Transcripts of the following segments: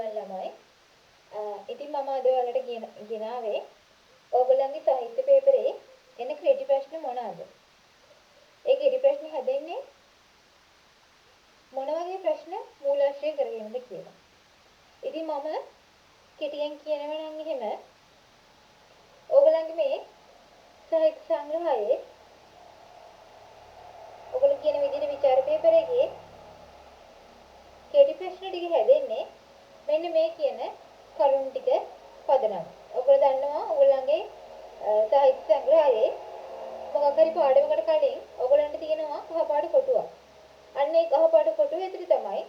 අයිබෝවන් ළමයි. ඉතින් මම අද ඔයාලට ගෙනාවේ ඕගොල්ලන්ගේ සාහිත්‍ය පේපරේ එන ක්‍රෙඩි ප්‍රශ්න මොනවාද? ඒ ක්‍රෙඩි ප්‍රශ්න හැදෙන්නේ මොන වගේ ප්‍රශ්න මූලාශ්‍රය කරගෙනද කියලා. ඉතින් මම කෙටියෙන් කියනවා නම් එහෙම ඕගොල්ලන්ගේ මේ සාහිත්‍ය සංග්‍රහයේ ඔයගොල්ලෝ කියන විදිහට විචාර පේපර් එකේ කෙටි ප්‍රශ්න ටික හැදෙන්නේ මෙන්න මේ කියන කරුණු ටික පදනම්. ඔයගොල්ලෝ දන්නවා ඔයගොල්ලන්ගේ සාහිත්‍ය සංග්‍රහයේ මොකක් හරි පාඩමකට කලින් ඔයගොල්ලන්ට තියෙනවා කහපාට කොටුවක්. අන්න ඒ කහපාට කොටුව ඇතුලේ තමයි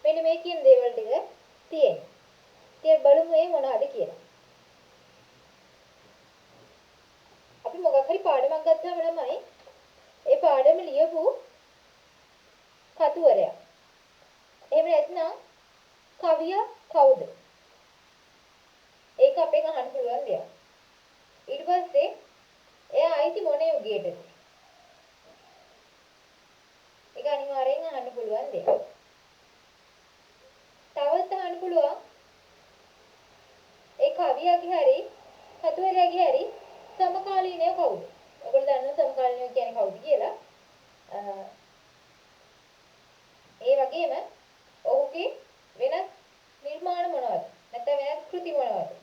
මෙන්න මේ කියන දේවල් ටික තියෙන්නේ. ඉතින් බලමු මේ මොනවද කියලා. අපි මොකක් හරි පාඩමක් ගත්තාම ළමයි ඒ පාඩම ලියපු කතුවරයා. එහෙම නැත්නම් කවියා කවුද? ඒක අපෙන් අහන්න පුළුවන් දෙයක්. ඊට පස්සේ එයා අයිති මොන යුගයටද? ඒක අනිවාර්යෙන් අහන්න පුළුවන් දෙයක්. තවත් අහන්න පුළුවන් ඒ කවියාගේ හරි කතුවරයාගේ හරි සමකාලීනය කවුද? ඔයගොල්ලෝ දන්නවා සමකාලීනය කියන්නේ කවුද කියලා. ඒ වගේම ඔහුගේ වෙනත් නිර්මාණ මොනවද? නැත්නම් වෙනත් කෘති මොනවද?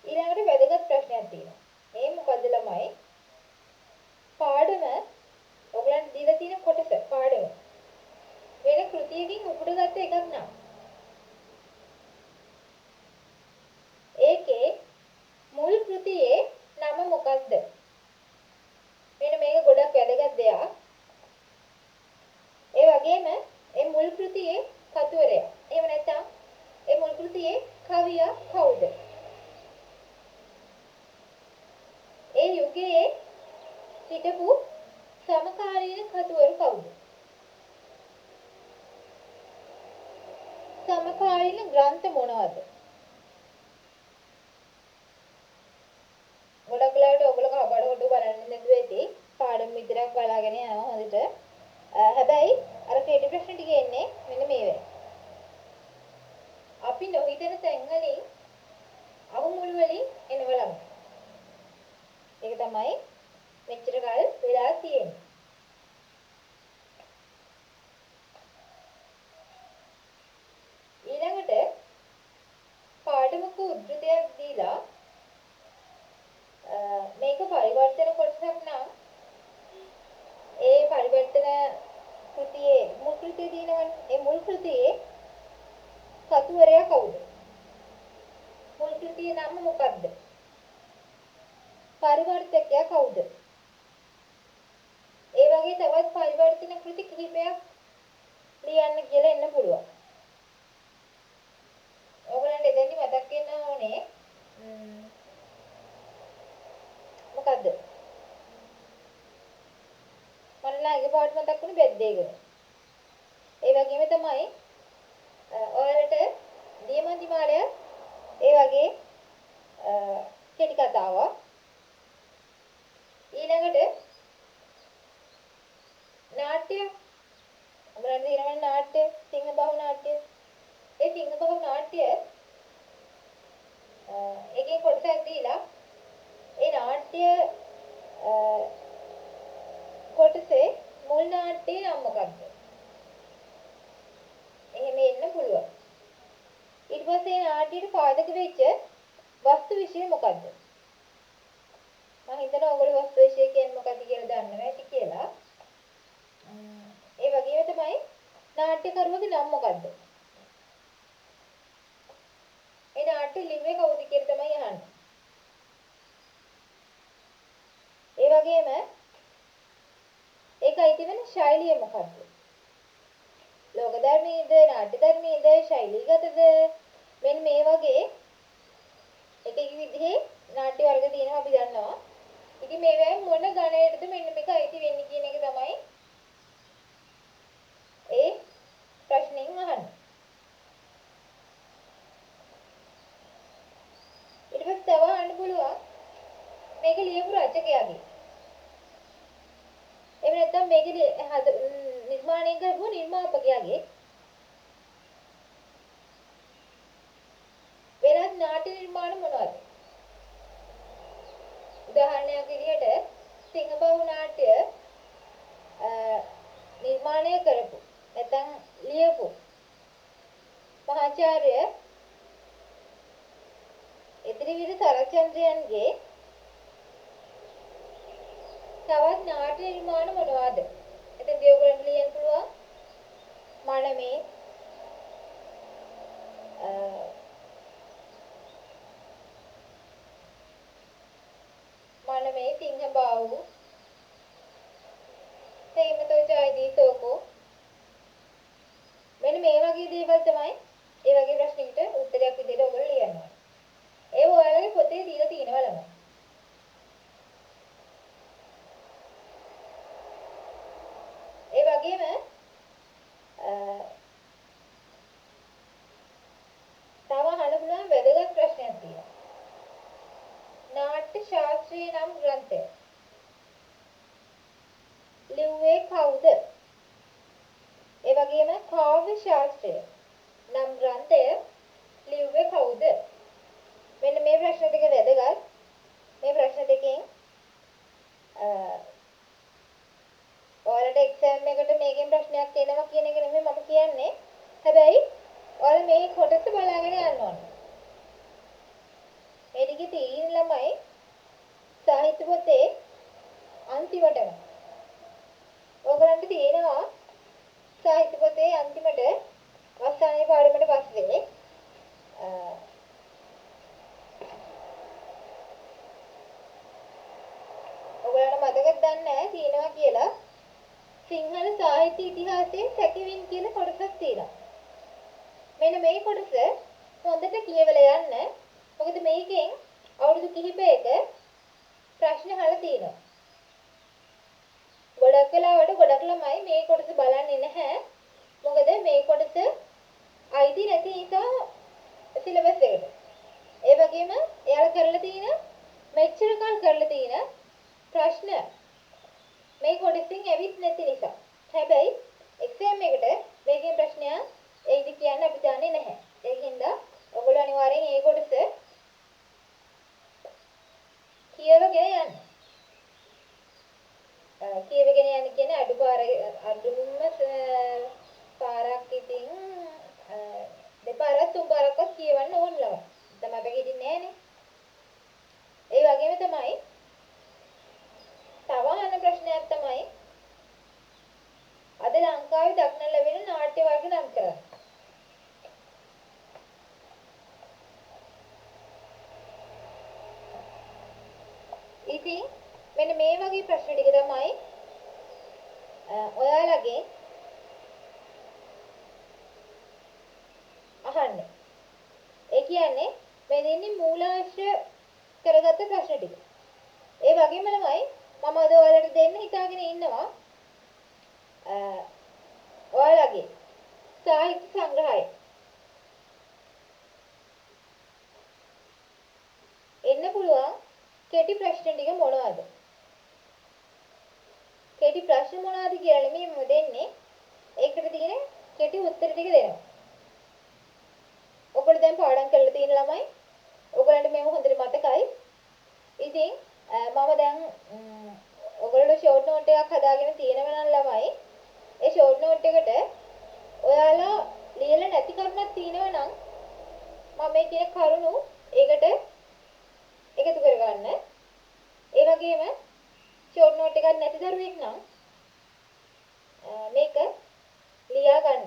ඊළඟට වැදගත් ප්‍රශ්නයක් තියෙනවා. මේ මොකද්ද ළමයි? පාඩම ඔයගලන්ට දීලා තියෙන කොටස පාඩම වෙන කෘතියකින් උපුටගත්ත එකක් නෑ. ඒකේ මුල් කෘතියේ නම මොකක්ද? මෙන්න මේක ගොඩක් වැදගත් දෙයක්. ඒ වගේම ඒ මුල් කෘතියේ කතුවරයා. එහෙම නැත්නම් ඒ මුල් කෘතියේ කවියා කවුද? ඒ යුගයේ සිටපු සමකාලීන කතුවරු කවුද? සමකාලීන ග්‍රන්ථ මොනවද? ගොඩක් වෙලාවට ඔයගොල්ලෝ කහපාට කොටු බලන්නේ නැතුව ඇති. පාඩම් විතරක් බලාගෙන යනවා හොඳට. හැබැයි අර ක්‍රෙඩි ප්‍රශ්න ටික එන්නේ මෙන්න මේ වෙයි. අපි නොහිතන තැන් වලින් අහුමුළු වලින් එනවා ළමයි. ඒක තමයි මෙච්චර කල් වෙලා තියෙන්නේ. ඊළඟට පාඩමක උද්දෘතයක් දීලා මේක පරිවර්තන කොටසක් නම් ඒ පරිවර්තන කෘතියේ මුල් කෘතිය දිනවනේ. ඒ මුල් කෘතියේ කතුවරයා කවුද? මුල් කෘතියේ නම මොකක්ද? පරිවර්තකයා කවුද? ඒ වගේ තවත් පරිවර්තන කෘති කිහිපයක් ලියන්න කියලා එන්න පුළුවන්. ඔයගලන්ට එතෙන්දි මතක් වෙන්න ඕනේ මොකද්ද? මරලා එකපාරට මතක් වුණේ බෙද්දේගෙන. ඒ වගේම තමයි ඔයාලට දියමන්ති මාලය ඒ වගේ කෙටි කතාවක්. ඊළඟට නාට්‍ය ඔයාලට දිනවන නාට්‍ය සිංහබහු නාට්‍ය. ඒ සිංහබහු නාට්‍ය එකේ කොටසක් දීලා ඒ නාට්‍ය කොටසේ මුල් නාට්‍යයේ නම මොකක්ද? එහෙම එන්න පුළුවන්. ඊට පස්සේ නාට්‍යයට පාදක වෙච්ච වස්තු විෂය මොකද්ද? මම හිතනවා ඔයගොල්ලෝ වස්තු විෂය කියන්නේ මොකක්ද කියලා දන්නවා ඇති කියලා. ඒ වගේම තමයි නාට්‍යකරුවගේ නම මොකද්ද? ඒ නාට්‍ය ලිව්වේ කවුද කියලා තමයි අහන්නේ. ඒ වගේම ඒකයි තිබෙන ශෛලිය මොකක්ද? ලෝක ධර්මයේද නාට්‍ය ධර්මයේද ශෛලීගතද? මෙන්න මේ වගේ එක එක විදිහේ නාට්‍ය වර්ග තියෙනවා අපි දන්නවා. ඉතින් මේවෙන් මොන ගණයටද මෙන්න මේක අයිති වෙන්නේ කියන එක තමයි ඒ ප්‍රශ්نين අහන්නේ. ඊට පස්සේ තව අහන්න පුළුවන් මේක ලියපු රචකයාගේ. එහෙම නැත්නම් මේකේ නිර්මාණය කරපු නිර්මාපකයාගේ වෙනත් නාට්‍ය නිර්මාණ මොනවද? උදාහරණයක් විදිහට සිංහබහු නාට්‍ය නිර්මාණය කරපු නැත්නම් ලියපු මහාචාර්ය ඉදිරිවිද සරච්චන්ද්‍රයන්ගේ තවත් නාට්‍ය නිර්මාණ මොනවද? එතෙන්දී ඔයගොල්ලන්ට ලියන්න පුළුවන් මනමේ මනමේ සිංහබාහු තේමතෝ ජයදී සෝකෝ මෙන්න මේ වගේ දේවල් තමයි ඒ වගේ ප්‍රශ්නයකට උත්තරයක් විදිහට ඔයගොල්ලෝ ලියන්න ඕනේ. ඒ ඔයාලගේ පොතේ දීලා තියෙනවා ළමයි. ඒ වගේම තව අහන්න පුළුවන් වැදගත් ප්‍රශ්නයක් තියෙනවා. නාට්‍ය ශාස්ත්‍රීය නම් ග්‍රන්ථය ලිව්වේ කවුද? ඒ වගේම කාව්‍ය ශාස්ත්‍රය නම් ග්‍රන්ථය ලිව්වේ කවුද? මෙන්න මේ ප්‍රශ්න දෙක වැදගත්. මේ ප්‍රශ්න දෙකෙන් ඔයාලට එක්සෑම් එකට මේකෙන් ප්‍රශ්නයක් එනවා කියන එක නෙමෙයි මම කියන්නේ. හැබැයි ඔයාලා මේ කොටස බලාගෙන යන්න ඕනේ. මේ ටිකේ තියෙන ළමයි සාහිත්‍ය පොතේ අන්තිමටම ඔයගලන්ට තියෙනවා සාහිත්‍ය පොතේ අන්තිමට අවසානයේ පාඩමට පස්සේ ඔයගලන්ට මතකද දන්නේ නැහැ තියෙනවා කියලා සිංහල සාහිත්‍ය ඉතිහාසයේ සැකවින් කියන කොටසක් තියෙනවා. මෙන්න මේ කොටස හොඳට කියවලා යන්න. මොකද මේකෙන් අවුරුදු කිහිපයක ප්‍රශ්න අහලා තියෙනවා. ගොඩක් වෙලාවට ගොඩක් ළමයි මේ කොටස බලන්නේ නැහැ. මොකද මේ කොටස අයිති නැති නිසා සිලබස් එකට. ඒ වගේම එයාලා කරලා තියෙන මෙච්චර කල් කරලා තියෙන ප්‍රශ්න මේ කොටසින් ඇවිත් නැති නිසා. හැබැයි එක්සෑම් එකට මේකේ ප්‍රශ්නයක් ඒකද කියන්න අපි දන්නේ නැහැ. ඒකින්ද ඔයගොල්ලෝ අනිවාර්යෙන් මේ කොටස කියවගෙන යන්න. කියවගෙන යන්න කියන්නේ අඩුම පාරක් ඉතින් දෙපාරක් තුන් පාරක්වත් කියවන්න ඕන ළමයි. තමයි මතකෙ හිටින්නේ නැහනේ. ඒ වගේම තමයි තව අහන ප්‍රශ්නයක් තමයි අද ලංකාවේ දක්නට ලැබෙන නාට්‍ය වර්ග නම් කරන්න. ඉතින් මෙන්න මේ වගේ ප්‍රශ්න ටික තමයි ඔයාලගේ අහන්නේ. ඒ කියන්නේ මේ දෙන්නේ මූලාශ්‍ර කරගත්ත ප්‍රශ්න ටික. ඒ වගේම ළමයි මම අද ඔයාලට දෙන්න හිතාගෙන ඉන්නවා ඔයාලගේ සාහිත්‍ය සංග්‍රහය එන්න පුළුවන් කෙටි ප්‍රශ්න ටික මොනවද? කෙටි ප්‍රශ්න මොනවද කියලා නෙමෙයි මම දෙන්නේ. ඒකට තියෙන කෙටි උත්තර ටික දෙනවා. ඔයගොල්ලෝ දැන් පාඩම් කරලා තියෙන ළමයි ඔයගොල්ලන්ට මේව හොඳට මතකයි. ඉතින් මම දැන් ඔයගොල්ලෝ ෂෝට් නෝට් එකක් හදාගෙන තියෙනවා නම් ළමයි ඒ ෂෝට් නෝට් එකට ඔයාලා ලියලා නැති කරුණක් තියෙනවා නම් මම මේ කියන කරුණු ඒකට එකතු කරගන්න. ඒ වගේම ෂෝට් නෝට් එකක් නැති දරුවෙක් නම් මේක ලියා ගන්න.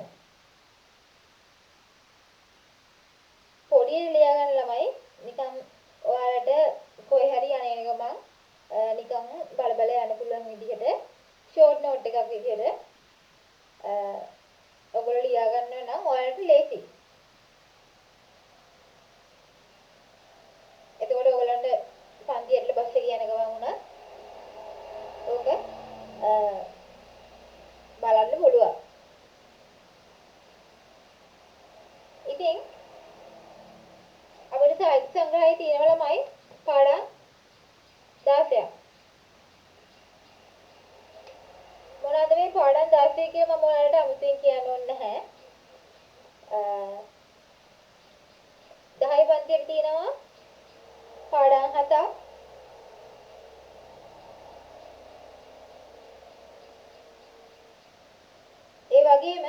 පොඩි ලියා ගන්න ළමයි නිකන් ඔයාලට කොහේ හරි යන්නේ ගමන් නිකන් බල බල යන්න පුළුවන් විදිහට ෂෝට් නෝට් එකක් විදිහට ඔයගොල්ලෝ ලියා ගන්න නම් ඔයාලට ලේසි. එතකොට ඔයගොල්ලන්ට පන්තියට බස් එක යන ගමන් උනත් ඕක බලන්න පුළුවන්. ඉතින් අපේ සාහිත්‍ය සංග්‍රහයේ තියෙන ළමයි පාඩම් 16ක්. කියලා මම ඔයාලට අමුතුවෙන් කියන්න ඕනේ නැහැ. 10 පන්තියේ තියෙනවා පාඩම් 7ක්. ඒ වගේම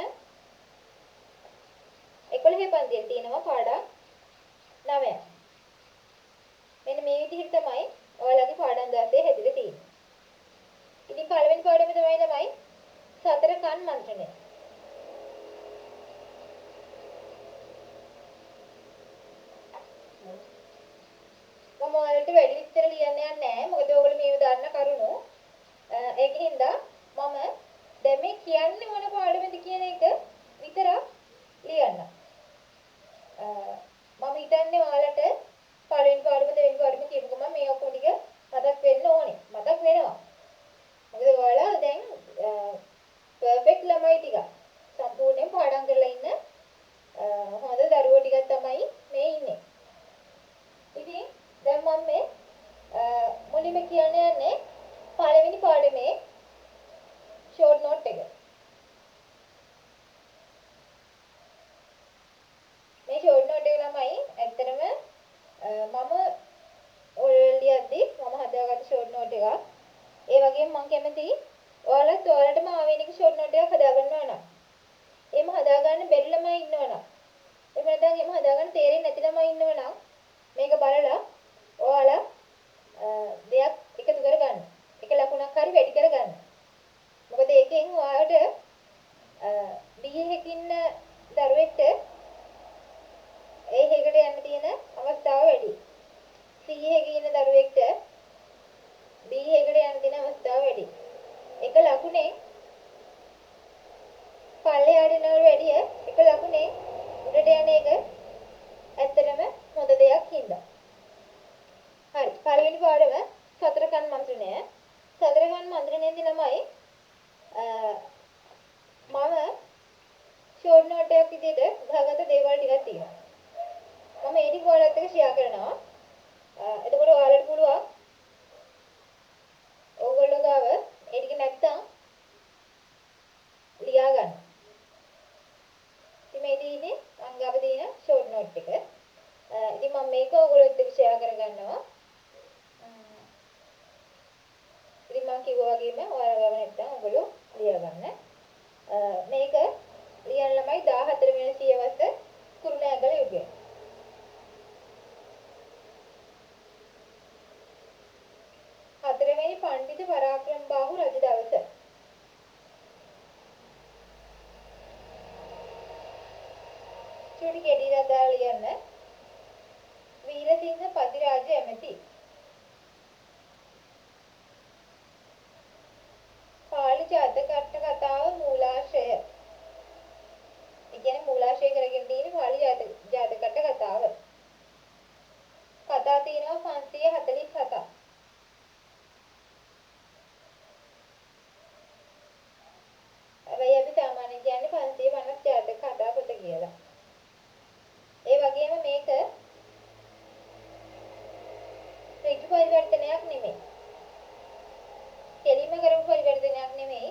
11 පන්තියේ තියෙනවා පාඩම් 9ක්. මෙන්න මේ විදිහට තමයි ඔයාලගේ පාඩම් 16 හැදිලා තියෙන්නේ. ඉතින් පළවෙනි පාඩමේ තමයි ළමයි සතර කන් මන්ත්‍රණය. මම ඔයාලට වැඩි විස්තර ලියන්න යන්නේ නැහැ. මොකද ඔයගොල්ලෝ මේව දන්න කරුණු. ඒකින්ද මම දැන් මේ කියන්නේ මොන පාඩමද කියන එක විතරක් ලියන්න. මම හිතන්නේ ඔයාලට පළවෙනි පාඩම දෙවෙනි පාඩම කියපු ගමන් මේ ඔක්කොම ටික මතක් වෙන්න ඕනේ. මතක් වෙනවා. මොකද ඔයාලා දැන් පර්ෆෙක්ට් ළමයි ටික සම්පූර්ණයෙන් පාඩම් කරලා ඉන්න හොඳ දරුවෝ ටිකක් තමයි මේ ඉන්නේ. ඉතින් දැන් මම මේ මුලින්ම කියන්න යන්නේ පළවෙනි පාඩමේ ෂෝට් නෝට් එක. මේ ෂෝට් නෝට් එක ළමයි ඇත්තටම මම ඔයලියද්දි මම හදාගත්ත ෂෝට් නෝට් එකක්. ඒ වගේම මම කැමති ඔයාලටම ආවේනික ෂෝට් නෝට් එකක් හදාගන්නවා නම්. එහෙම හදාගන්න බැරි ළමයි ඉන්නවා නම්. එහෙම නැත්නම් එහෙම හදාගන්න තේරෙන්නේ නැති ළමයි ඉන්නවා නම් මේක බලලා ඔයාලා දෙයක් එකතු කරගන්න. එක ලකුණක් හරි වැඩි කරගන්න. මොකද ඒකෙන් ඔයාලට B එකක ඉන්න දරුවෙක්ට A එකකට යන්න තියෙන අවස්ථාව වැඩි. C එකක ඉන්න දරුවෙක්ට B එකකට යන්න තියෙන අවස්ථාව වැඩි. එක ලකුණේ පල්ලෙහාට යනවට වැඩිය එක ලකුණේ උඩට යන එක ඇත්තටම හොඳ දෙයක් හින්දා. හරි. පළවෙනි පාඩම සතර කන් මන්ත්‍රණය. සතර කන් මන්ත්‍රණයේදී ළමයි මම ෂෝට් නෝට් එකක් විදිහට ගහගත්ත දේවල් ටිකක් තියෙනවා. මම ඒ ටික ඔයාලත් එක්ක ෂෙයා කරනවා. එතකොට ඔයාලට පුළුවන් ඕගොල්ලෝ ගාව ඒ ටික නැත්තම් ලියා ගන්න. ඉතින් මේ තියෙන්නේ මං ගාව තියෙන ෂෝට් නෝට් එක. ඉතින් මම මේක ඔයගොල්ලොත් එක්ක ෂෙයා කරගන්නවා. ඉතින් මම කිව්වා වගේම ඔයාලා ගාව නැත්තම් ඔයගොල්ලෝ ලියා ගන්න. මේක ලියන ළමයි 14 වෙනි සියවස කුරුණෑගල යුගය. හතරවෙනි පණ්ඩිත පරාක්‍රම බාහු රජ දවස. චුටි කෙටි රදා ලියන්න. වීරසිංහ පතිරාජ ඇමති. පාලි ජාතක කතාව මූලාශ්‍රය. ඒ කියන්නේ මූලාශ්‍රය කරගෙන තියෙන පාලි ජාතක කතාව. කතා තියෙනවා 547ක්. හැබැයි අපි සාමාන්‍යයෙන් කියන්නේ 550 ජාතක කතා පොත කියලා. ඒ වගේම මේක ඍජු පරිවර්තනයක් නෙමෙයි. කෙලින්ම කරපු පරිවර්තනයක් නෙමෙයි.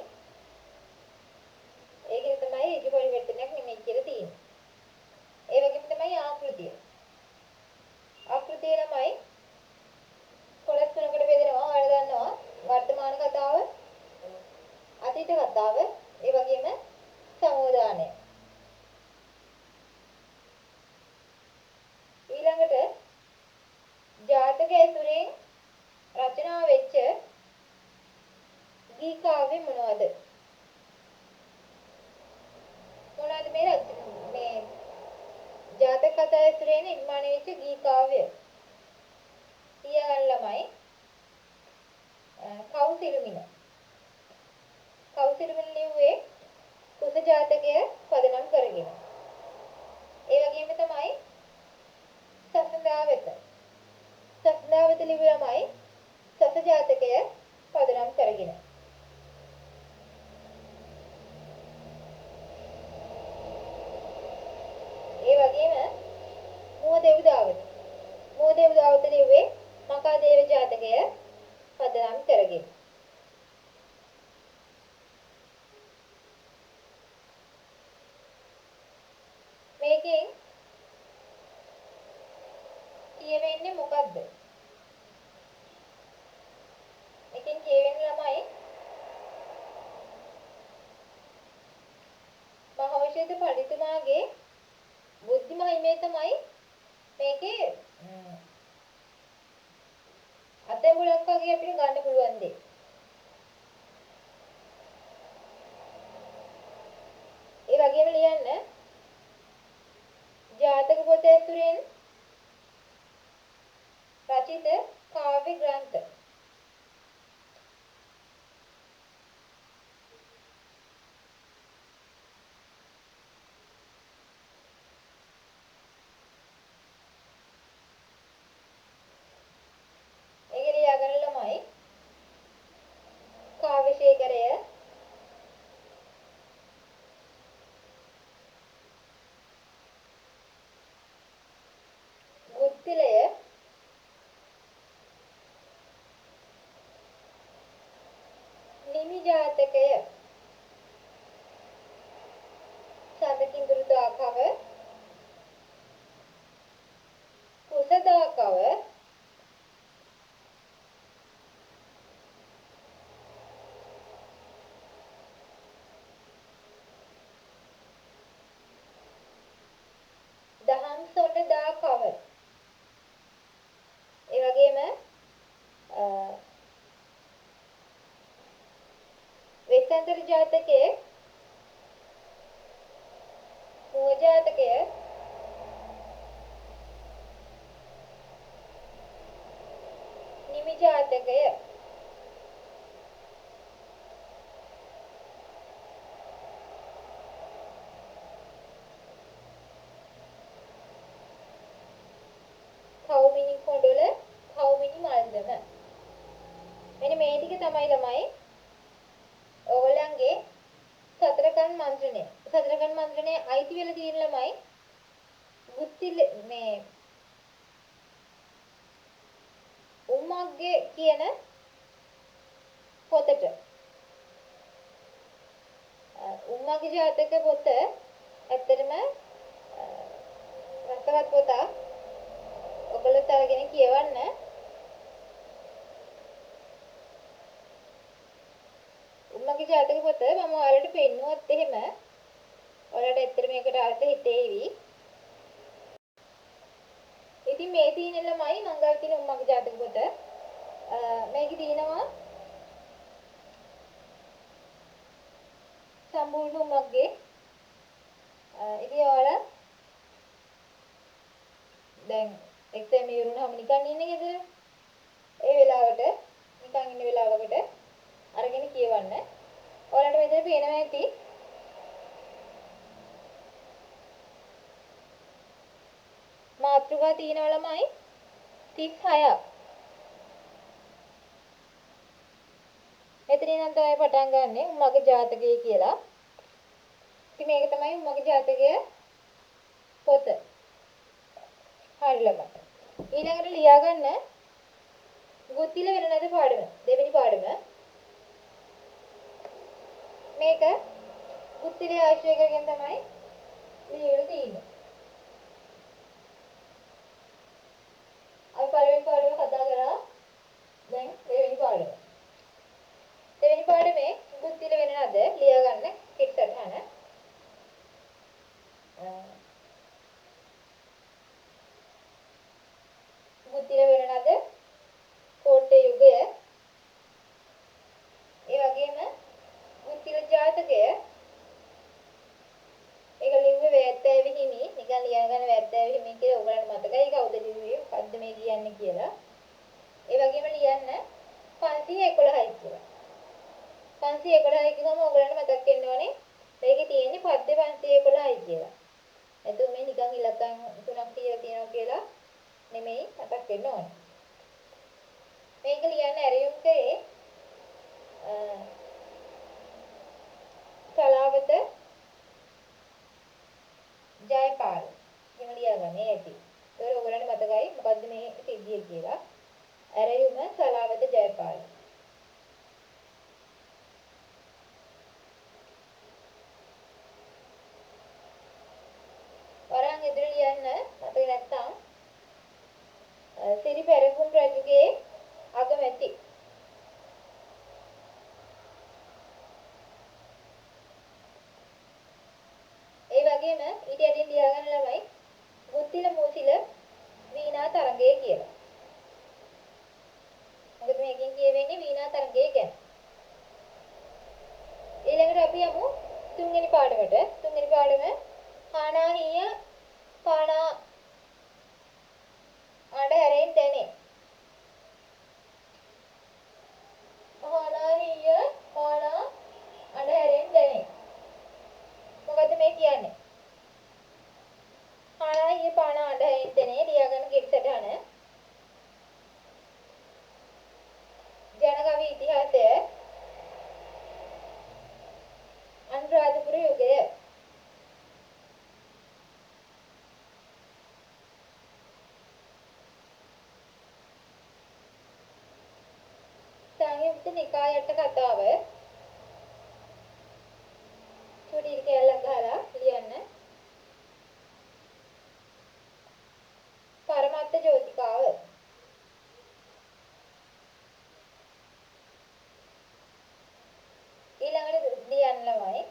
ඒකේ තමයි ඍජු පරිවර්තනයක් නෙමෙයි කියලා තියෙන්නේ. ඒ වගේම තමයි ආකෘතිය. ආකෘතිය ළමයි කොටස් තුනකට බෙදෙනවා. ඔයාලා දන්නවා වර්තමාන කතාව, අතීත කතාව, ඒ වගේම සමෝදානය. ඊළඟට ජාතක ඇසුරෙන් රචනා වෙච්ච ගී කාව්‍ය මොනවද? මොනවද මේ ජාතක කතා ඇසුරෙන් නිර්මාණය වෙච්ච ගී කාව්‍ය? තියාගන්න ළමයි. කවුසිරුමින. කවුසිරුමින ලිව්වේ කුස ජාතකය පදනම් කරගෙන. ඒ වගේම තමයි සසඳාවත. සසඳාවත ලිව්ව ළමයි සස ජාතකය පදනම් කරගෙන. ඒ වගේම මුවදෙව්දාවත. මුවදෙව්දාවත ලිව්වේ මකාදේව ජාතකය පදනම් කරගෙන. එතුමාගේ බුද්ධි මහිමේ තමයි මේකේ අතැඹුලක් වගේ අපිට ගන්න පුළුවන් දෙයක්. ඒ වගේම ලියන්න ජාතක පොත ඇසුරෙන් රචිත කාව්‍ය ග්‍රන්ථ. ඒක ලියාගන්න ළමයි කාව්‍ය ශේඛරය, ගුත්තිලය, නිමි ජාතකය, සඳකිඳුරු දාකව, කුස දාකව, දහම් සොඬ දාකව. ඒ වගේම වෙස්සන්තර ජාතකයේ මුව ජාතකය, නිමි ජාතකය, කෞමිනි කොඬොල, කෞමිනි මල්දම. මෙන්න මේ ටික තමයි ළමයි ඕගොල්ලන්ගේ සතරකන් මන්ත්‍රණය. සතරකන් මන්ත්‍රණය අයිති වෙලා තියෙන ළමයි බුද්ධිල මේ උම්මග්ගේ කියන පොතට. උම්මග්ගේ ජාතක පොත ඇත්තටම රසවත් පොතක්. ඔයගොල්ලෝ තරගෙන කියවන්න. උම්මගේ ජාතක පොත මම ඔයාලට පෙන්නුවොත් එහෙම ඔයාලට ඇත්තට මේකට අර්ථ හිතේවි. ඉතින් මේ තියෙන ළමයි මං ගාව තියෙන උම්මගේ ජාතක පොත. මේකේ තියෙනවා සම්පූර්ණ උම්මගේ. ඉතින් ඔයාලා දැන් එක්සෑම් ඉවරුනහම නිකන් ඉන්නේ ගෙදර. ඒ වෙලාවට නිකන් ඉන්න වෙලාවකට අරගෙන කියවන්න. ඔයාලට මෙතන පේනවා ඇති. මාතෘකා තියෙනවා ළමයි 36ක්. මෙතන ඉඳන් තමයි පටන් ගන්නෙ උම්මගේ ජාතකය කියලා. ඉතින් මේක තමයි උම්මගේ ජාතකය පොත. හරි ළමයි. ඊළඟට ලියාගන්න ගුත්තිල වෙනනද පාඩම. දෙවෙනි පාඩම. මේක ගුත්තිලේ ආශ්‍රය කරගෙන තමයි ලියවිලා තියෙන්නේ. අපි පළවෙනි පාඩම කතා කරා. දැන් දෙවෙනි පාඩම. දෙවෙනි පාඩමේ ගුත්තිල වෙනනද ලියාගන්න කිට් සටහන. ගුත්තිල වෙනනද කෝට්ටේ යුගය. ඒ වගේම ගුත්තිල ජාතකය. ඒක ලිව්වේ වැත්තෑවි හිමි. නිකන් ලියාගන්න වැත්තෑවි හිමි කියලා ඔයගලන්ට මතකයි කවුද ලිව්වේ? මොකද්ද මේ කියන්නේ කියලා. ඒ වගේම ලියන්න 511යි කියලා. 511 කිව්වම ඔයගලන්ට මතක් වෙන්න ඕනේ මේකේ තියෙන්නේ පද්‍ය 511යි කියලා. එතකොට මේ නිකන් ඉලක්කම් තුනක් තියෙනවා කියලා නෙමෙයි මතක් වෙන්න ඕනේ. මේක ලියන්න ඇරියුම් කරේ කලාවත ජයපාල. එහෙම ලියාගන්නේ ඇති. ඒක ඔයගලන්ට මතකයි මොකද්ද මේ සිද්ධිය කියලා. ඇරියුම කලාවත ජයපාල. වරන් ඉදිරි ලියන්න මතක නැත්තම් සිරි පෙරකුම් රජුගේ අගමැති. ඒ වගේම අපි යමු තුන්වෙනි පාඩමට. තුන්වෙනි පාඩම හානාහිය පානා අඬහැරෙන් දැනේ. හානාහිය පානා අඬහැරෙන් දැනේ. මොකද මේ කියන්නේ? හානාහිය පානා අඬහැරෙන් දැනේ ලියාගන්න කෙටිසටහන. ජනකවි ඉතිහාසය අනුරාධපුර යුගය. සංයුක්ත නිකායට කතාව චුටි කැලක් ගහලා ලියන්න. පරමත්ත ජෝතිකාව ඊළඟට ලියන්න ළමයි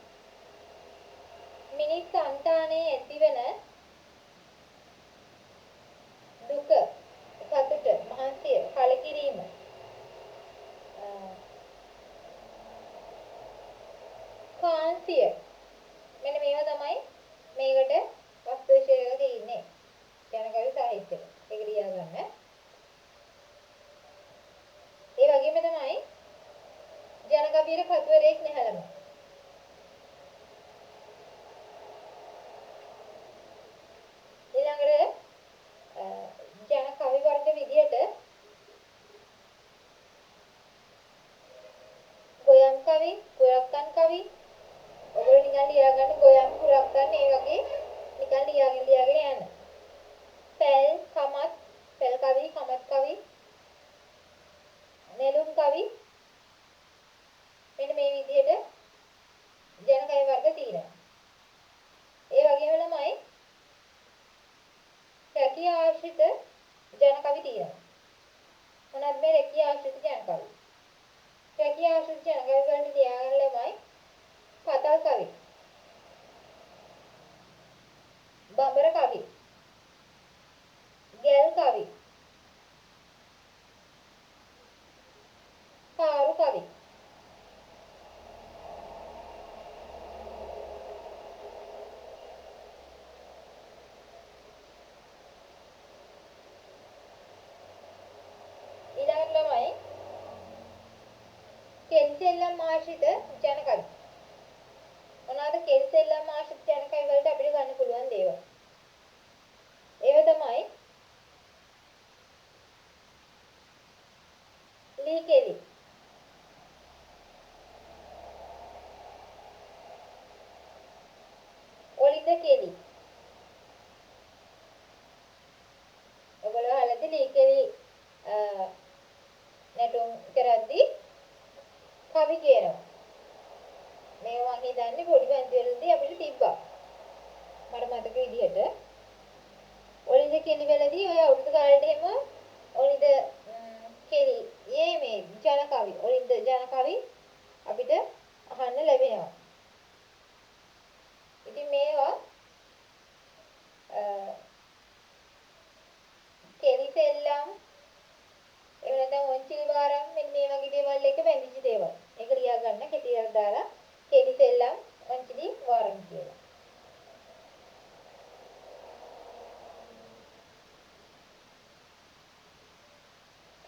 මිනිස් සංතානයේ ඇතිවන දුක සතුට මහන්සිය කලකිරීම කාන්සිය මෙන්න මේවා තමයි මේකට වස්තු විශේෂක තියෙන්නේ ජනකවි සාහිත්‍යය. ඒක ලියා ගන්න. ඒ වගේම තමයි ජනකවියට කතුවරයෙක් නැහැලම. ඊළඟට ජනකවි වර්ග විදියට ගොයම් කවි, පුරක්කන් කවි ඔයගොල්ලෝ නිකන් ලියා ගන්න ගොයම් පුරක්කන් ඒ වගේ නිකන් ලියාගෙන යන්න. පැල් කමත් පැල් කවි කමත් කවි නෙළුම් කවි මෙන්න මේ විදිහට ජනකවි වර්ග තියෙනවා. ඒ වගේම ළමයි රැකිය ආශ්‍රිත ජනකවි තියෙනවා. මොනවද මේ රැකිය ආශ්‍රිත ජනකවි? රැකිය ආශ්‍රිත ජනකවි වලට ලියාගන්න ළමයි පතල් කවි, බඹර කවි, ගැල් කවි, පාරු කවි. ඊළඟට ළමයි කෙල්සෙල්ලම් ආශ්‍රිත ජනකවි. මොනවාද කෙල්සෙල්ලම් ආශ්‍රිත ජනකවි වලට අපිට ගන්න පුළුවන් දේවල්? ඒව තමයි ලීකෙලි, ඔලිද කෙලි. ඔයගොල්ලෝ අහලා තියෙන ලීකෙලි නැටුම් කරද්දී කවි කියනවා. මේ මම හිතන්නේ පොඩි පන්තිවලදී අපිට තිබ්බා. මට මතක විදිහට ඔලිද කෙලි වලදී ඔය අවුරුදු කාලේට එහෙම ඔලිද කෙලි මේ ජනකවි ඔලිද ජනකවි අපිට අහන්න ලැබෙනවා. ඉතින් මේවා කෙලි සෙල්ලම් එහෙම නැත්නම් ඔන්චිලි වාරම් මෙන්න මේ වගේ දේවල් එක බැඳිච්ච දේවල්. ඒක ලියා ගන්න කෙටියක් දාලා කෙලි සෙල්ලම් ඔන්චිලි වාරම් කියලා.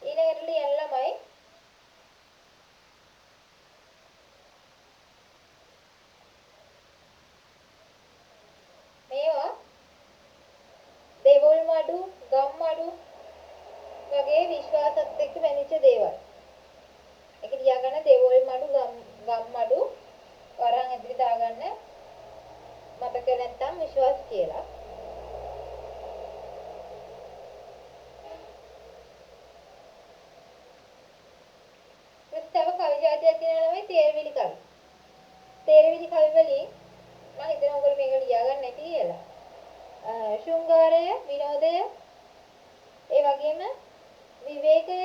ඊළඟට ලියන්න ළමයි මේවා දෙවොල් මඩු, ගම් මඩු වගේ විශ්වාසත් එක්ක බැඳිච්ච දේවල්. ඒක ලියා ගන්න දෙවොල් මඩු, ගම් මඩු වරන් ඇතුලේ දාගන්න මතක නැත්තම් විශ්වාස කියලා. තව කවි ජාතියක් කියනවා නෙවෙයි තේරවිලි කවි. තේරවිලි කවි වලින් මම හිතනවා ඔයගොල්ලෝ මේක ලියා ගන්න නැති කියලා. ශෘංගාරය, විනෝදය, ඒ වගේම විවේකය,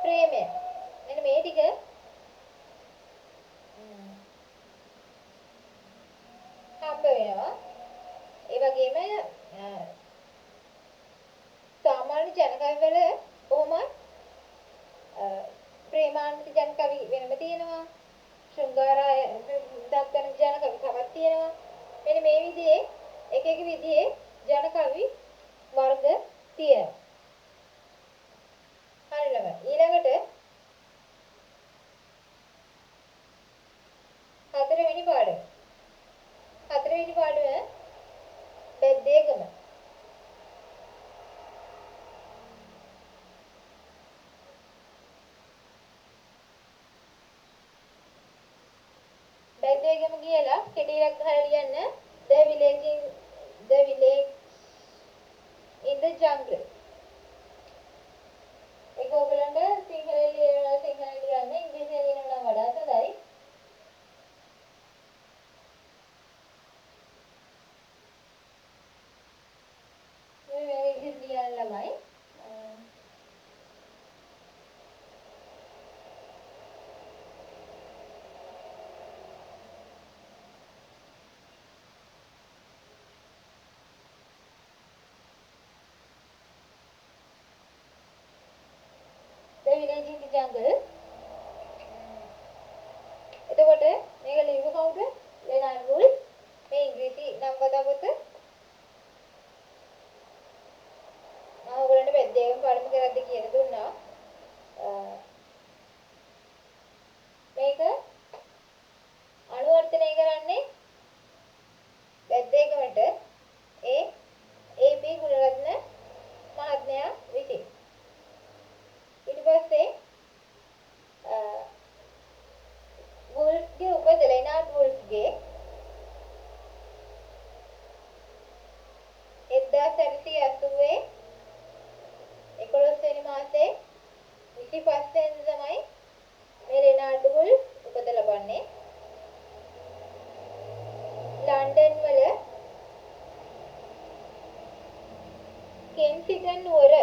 ප්‍රේමය. මෙන්න මේ ටික හම්බ වෙනවා. ඒ වගේම සාමාන්‍ය ජනකවි වල කොහොම ප්‍රේමාන්විත ජනකවි වෙනම තියෙනවා. ශෘංගාරය තියෙනවා. මෙන්න මේ විදිහේ එක එක විදිහේ ජන කවි වර්ග තියෙනවා. හරි ළමයි. ඊළඟට හතරවෙනි පාඩම. හතරවෙනි පාඩම බෙද්දේගම. බෙද්දේගම කියලා කෙටි ඉලක්ක ගහලා ලියන්න. The village in the jungle. ඒක ඔයගලන්ට සිංහලෙන් ලියනවා සිංහලෙන් ලියන්න ඉංග්‍රීසියෙන් ලියනවා නම් වඩා හොඳයි. මේ ඉංග්‍රීසි ලියන්න ළමයි. The village in the jungle. එතකොට මේක ලියුව කවුද? ලෙනර්ඩ් වුල්ෆ්. මේ ඉංග්‍රීසි නම් කතා පොත. මම ඔයගලන්ට බෙද්දේගම පාඩම කරද්දී කියලා දුන්නා. මේක අනුවර්තනය කරන්නේ බෙද්දේගමට ඒ.පී. ගුණරත්න මහත්මයා විසින්. ඊට පස්සේ වුල්ෆ්ගේ උපත ලෙනර්ඩ් වුල්ෆ්ගේ 1880 11 වෙනි මාසේ 25 වෙනිදා තමයි මේ ලෙනර්ඩ් වුල්ෆ් උපත ලබන්නේ. ලන්ඩන් වල කෙන්සිටන් නුවර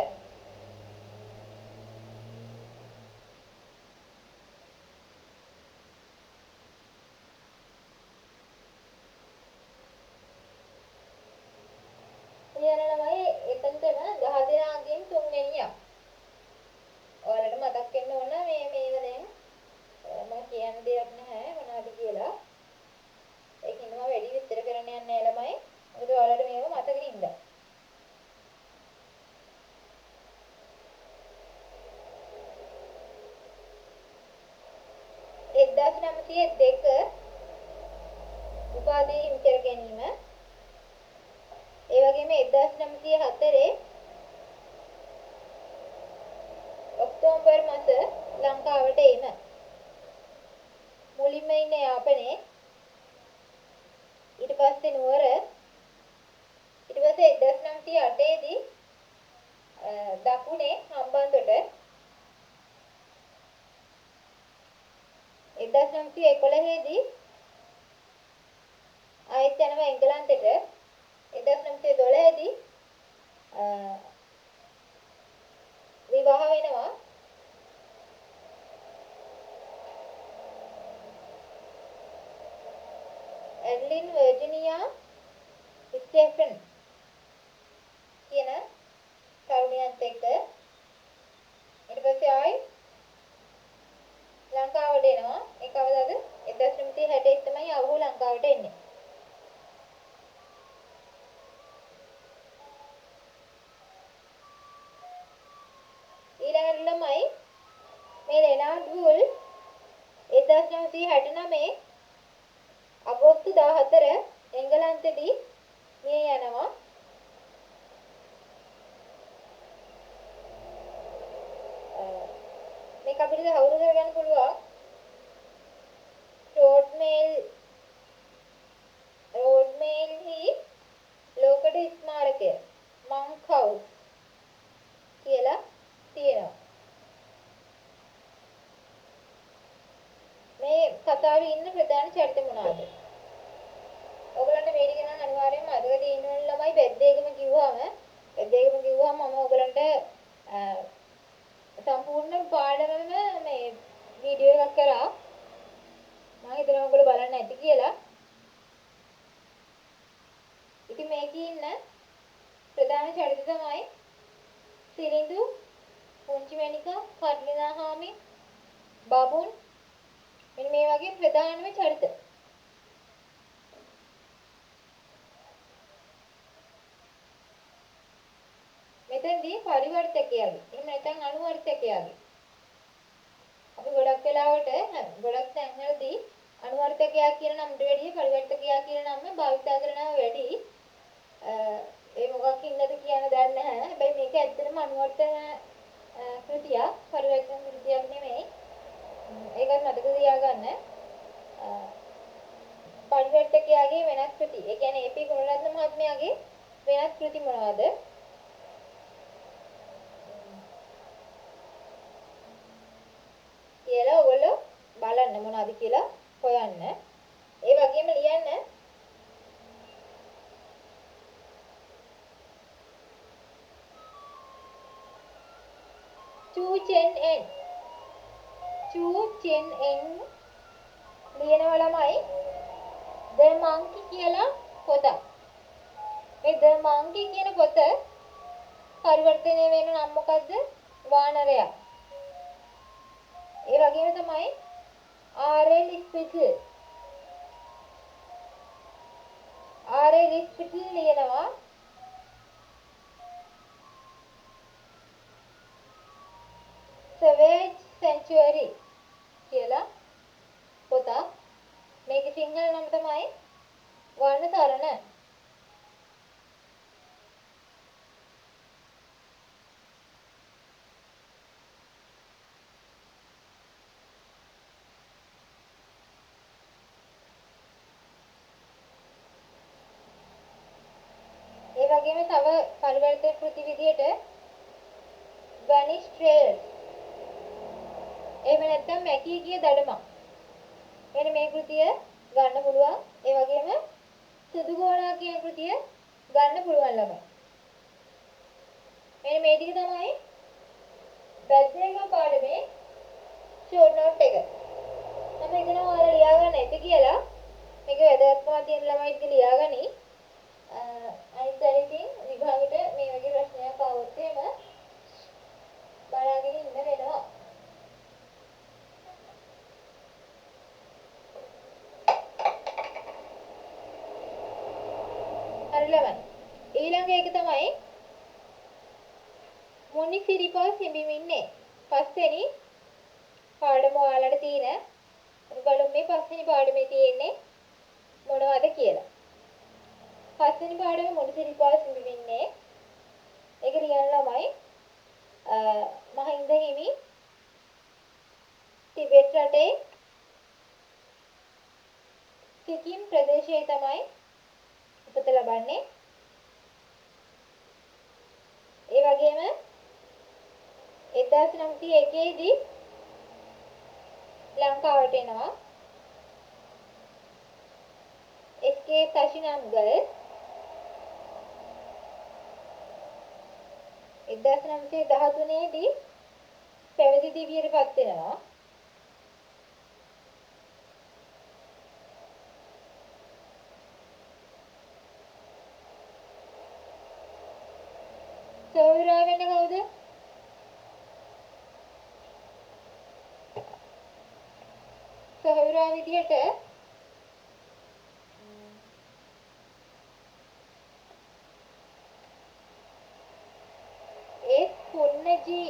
ලියන ළමයි එතනටම 10 දෙනාගෙන් 3 වෙනියක්. ඔයාලට මතක් වෙන්න ඕන මේව දැන් මම කියන්න දෙයක් නැහැ මොනවද කියලා. ඒකින්ද මම වැඩි විස්තර කරන්න යන්නේ නැහැ ළමයි. මොකද ඔයාලට මේව මතක හින්දා. එක්දාස් 902 උපාධිය හිමි කර ගැනීම. ඒ වගේම 1904 ඔක්තෝබර් මාස ලංකාවට එීම. මුලින්ම ඉන්නේ යාපනයේ. ඊට පස්සේ නුවර. ඊට පස්සේ 1908 දී දකුණේ හම්බන්තොට. 1911 දී ආයෙත් යනවා එංගලන්තෙට. 1912 දී විවාහ වෙනවා. ඇඩ්ලින් වර්ජිනියා ස්ටෙෆන් කියන තරුණියත් එක්ක. ඊට පස්සේ ආයි ලංකාවට එනවා. ඒ කවදාද? 1961 තමයි ඔහු ලංකාවට එන්නේ. ඊළඟට ළමයි මේ ලෙනර්ඩ් වුල්ෆ් 1969 අගෝස්තු 14 එංගලන්තෙදී මිය යනවා. මේක අපිට හවුරු කරගන්න පුළුවන්. රෝඩ්මේල්හි ලෝකඩ ස්මාරකය මංක් හවුස් කියලා තියෙනවා. මේ කතාවේ ඉන්න ප්‍රධාන චරිත මොනවාද? ඔයගලන්ට මේ ටික නම් අනිවාර්යයෙන්ම අදක තියෙන්න ඕන ළමයි. බෙද්දේගම කිව්වම මම ඔයගලන්ට සම්පූර්ණ පාඩමම මේ වීඩියෝ එකක් කරා. මම හිතනවා ඔයගොල්ලෝ බලන්න ඇති කියලා. ඉතින් මේකේ ඉන්න ප්‍රධාන චරිත තමයි සිරිඳු, පුංචි මැනිකා, කර්ණිනාහාමි, බබුන්. මෙන්න මේ වගේ ප්‍රධානම චරිත. එතනදී පරිවර්තකයාගේ එහෙම නැත්නම් අනුවර්තකයාගේ අපි ගොඩක් වෙලාවට ගොඩක් තැන්වලදී අනුවර්තකයා කියන නමට වැඩිය පරිවර්තකයා කියන නම භාවිත කරනවා වැඩි. ඒ මොකක් හින්දාද කියන දන්නේ නැහැ. හැබැයි මේක ඇත්තටම අනුවර්තන කෘතියක් පරිවර්තන කෘතියක් නෙමෙයි. ඒකත් මතක තියාගන්න. පරිවර්තකයාගේ වෙනස් කෘති. ඒ කියන්නේ ඒ.පී. ගුණරත්න මහත්මයාගේ වෙනස් කෘති මොනවද? කියලා ඔයගොල්ලෝ බලන්න මොනවද කියලා හොයන්න. ඒ වගේම ලියන්න Chu Chen En ලියනවා ළමයි The Monkey කියලා පොතක්. මේ The Monkey කියන පොත පරිවර්තනය වෙන නම මොකද්ද? වානරයා. ඒ වගේම තමයි R.L. Spittle ලියනවා Savage Sanctuary කියලා පොතක්. මේකේ සිංහල නම තමයි වර්ණ තරණ. ඒ වගේම තව පරිවර්තන කෘති විදියට Vanished Trails එහෙම නැත්නම් මැකී ගිය දඩමක්. මෙන්න මේ කෘතිය ගන්න පුළුවන්. ඒ වගේම සුදු ගෝණා කියන කෘතිය ගන්න පුළුවන් ළමයි. මෙන්න මේ ටික තමයි බැද්දේගම පාඩමේ ෂෝට් නෝට් එක. මම හිතනවා ඔයාලා ලියා ගන්න ඇති කියලා. මේක වැදගත්කමක් තියෙන ළමයි ටික ලියාගනි. අනිත් ඉතින් විභාගෙට මේ වගේ ප්‍රශ්නයක් ආවොත් එහෙම බලාගෙන ඉන්න වෙනවා. හරි ළමයි. ඊළඟ එක තමයි මුනි සිරිපා සිඹිමින්නේ. පස්වෙනි පාඩම ඔයාලට තියෙන අපි බලමු මේ පස්වෙනි පාඩමේ තියෙන්නේ මොනවද කියලා. පස්වෙනි පාඩමේ මුනි සිරිපා සිඹිමින්නේ. ඒක ලියන්න ළමයි මහින්ද හිමි ටිබෙට් රටේ සිකිම් ප්‍රදේශයේ තමයි උපත ලබන්නේ. ඒ වගේම 1901 දී ලංකාවට එනවා. එස්.කේ. තෂිනම්ගල් 1913 දී පැවිදි දිවියටපත් වෙනවා. සොහොයුරා වෙන්නේ කවුද? සොහොයුරා විදියට පුන්නජී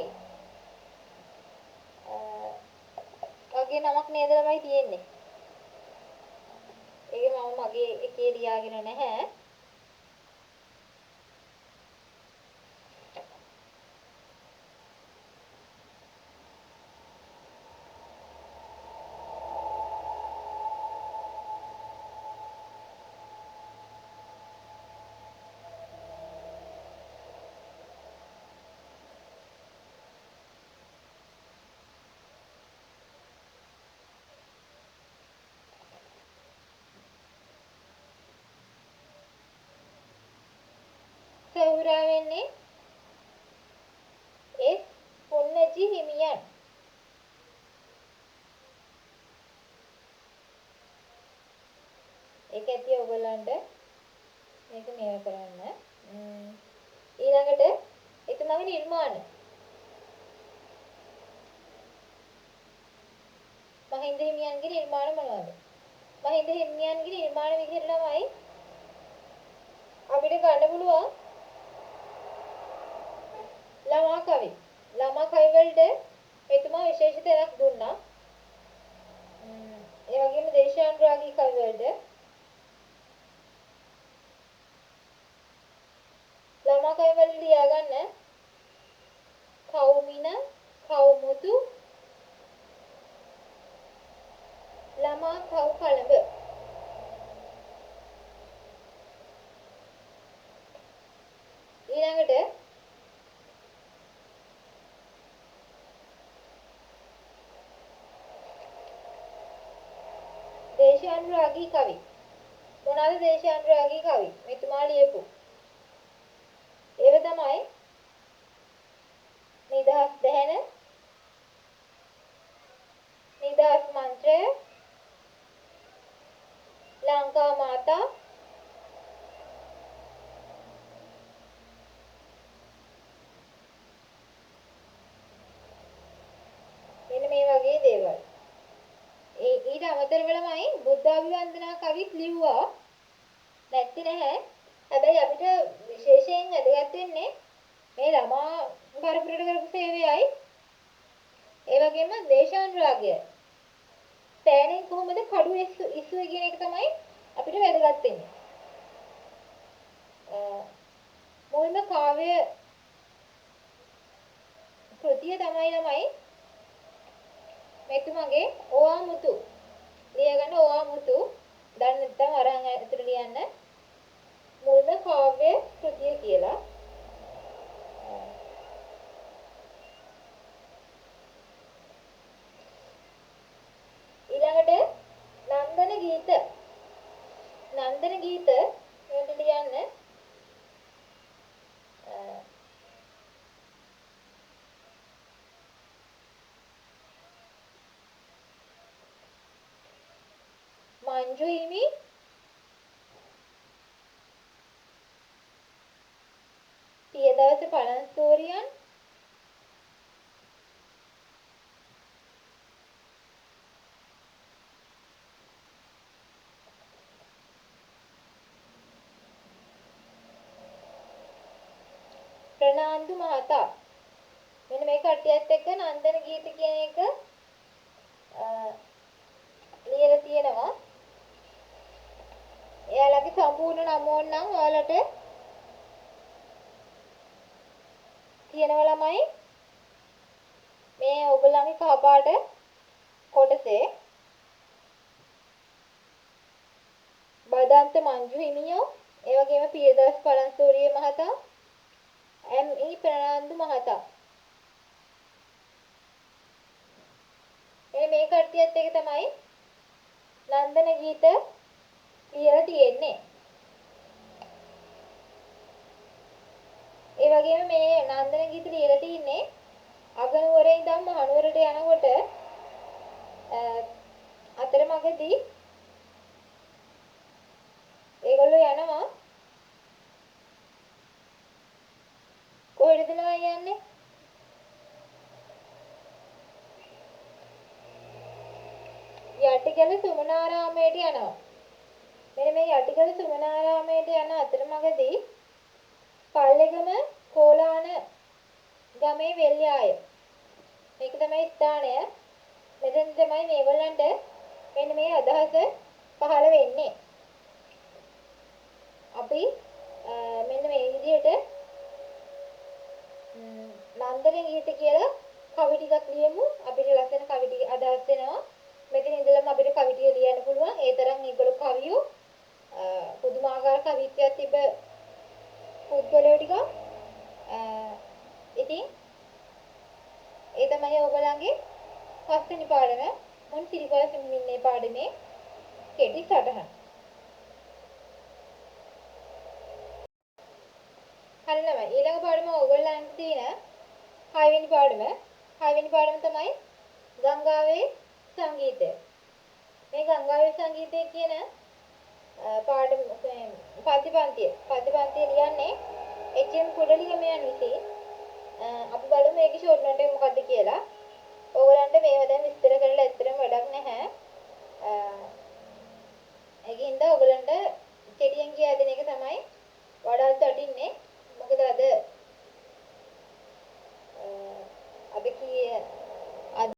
වගේ නමක් නේද ළමයි තියෙන්නේ. ඒක මම මගේ එකේ ලියාගෙන නැහැ. සොහොයුරා වෙන්නේ එස් පුන්නජී හිමියන්. ඒක ඇති ඔයගොල්ලන්ට මේක මේව කරන්න. ඊළඟට එතුමාගේ නිර්මාණ මහින්ද හිමියන්ගේ නිර්මාණ මොනවද? මහින්ද හිමියන්ගේ නිර්මාණ විදිහට ළමයි අපිට ගන්න පුළුවන් ළමා කවි. ළමා කවි වලට එතුමා විශේෂ තැනක් දුන්නා. ඒ වගේම දේශානුරාගී කවි වලට ළමා කවි වලට ලියාගන්න කවුමින, කවුමුතු, ළමා කව් කලඹ. ඊළඟට දේශානුරාගී කවි. මොනවාද දේශානුරාගී කවි? මෙතුමා ලියපු. ඒව තමයි නිදහස් දැහැන, නිදහස් මන්ත්‍රය, ලංකා මාතා, මෙන්න මේ වගේ දේවල්. ඊට අමතරව ළමයි බුද්ධාභිවන්දනා කවිත් ලිව්වා. නැති නැහැ. හැබැයි අපිට විශේෂයෙන් වැදගත් වෙන්නේ මේ ළමා පරපුරට කරපු සේවයයි. ඒ වගේම දේශානුරාගය. පෑනෙන් කොහොමද කඩුව ඉස්සුවේ කියන එක තමයි අපිට වැදගත් වෙන්නේ. මුල්ම කාව්‍ය කෘතිය තමයි ළමයි මෙතුමගේ ඕවා මුතු. ලියගන්න ඕවා මුතු. දැන් නැත්තම් අරන් ඇතුළට ලියන්න. මුල්ම කාව්‍ය කෘතිය කියලා. ඊළඟට නන්දන ගීත. නන්දන ගීත වලට ලියන්න මංජු හිමි, පියදාස පළන්තෝරියන්, ප්‍රනාන්දු මහතා. මෙන්න මේ කට්ටියත් එක්ක නන්දන ගීත කියන එක ලියලා තියෙනවා. එයාලගේ සම්පූර්ණ නම ඕනනම් ඔයාලට තියෙනවා ළමයි. මේ ඔයගොල්ලන්ගේ කහපාට කොටසේ බදන්ත මංජු හිමියෝ, ඒ වගේම පියදාස පළන්තෝරිය මහතා, එම්.ඊ. ප්‍රනාන්දු මහතා. මේ කට්ටියත් එක තමයි නන්දන ගීත ලියලා තියෙන්නේ. ඒ වගේම මේ නන්දන ගීත ලියලා තින්නේ අගනුවරේ ඉඳන් මහනුවරට යනකොට අතරමඟදී ඒගොල්ලෝ යනවා කොහෙටද යන්නේ? යටිගල සුමනාරාමයට යනවා. මෙන්න මේ යටිගල සුමනාරාමයට යන අතරමඟදී පල්ලෙගම කෝලාන ගමේ වෙල්යාය. මේක තමයි ස්ථානය. මෙතෙන් තමයි මේගොල්ලන්ට මෙන්න මේ අදහස පහළ වෙන්නේ. අපි මෙන්න මේ විදිහට නන්දන ගීත කියලා කවි ටිකක් ලියමු. අපිට ලස්සන කවි ටික අදහස් වෙනවා. මෙතන ඉඳලම අපිට කවි ටික ලියන්න පුළුවන්. ඒ තරම් මේගොල්ලෝ කවියෝ පුදුමාකාර කවිත්වයක් තිබ්බ පුද්ගලයෝ ටික. ඉතින් ඒ තමයි ඔයගොල්ලන්ගේ පස්වෙනි පාඩම මොන් සිරිපාස මින්නේ පාඩමේ කෙටි සටහන. හරියම ඊළඟ පාඩම ඔයගොල්ලන්ට තියෙන 6 වෙනි පාඩම. 6 වෙනි පාඩම තමයි ගංගාවේ සංගීතය. මේ ගංගාවේ සංගීතය කියන පාඩම පන්තිය ලියන්නේ එච්.එම්. කුඩලිගමයන් විසින්. අපි බලමු මේකේ ෂෝට් නෝට් එක මොකක්ද කියලා. ඕගලන්ට මේව දැන් විස්තර කරලා ඇත්තටම වැඩක් නැහැ. ඒකින්ද ඕගලන්ට කෙටියෙන් කියා දෙන එක තමයි වඩාත් වටින්නේ. මොකද අද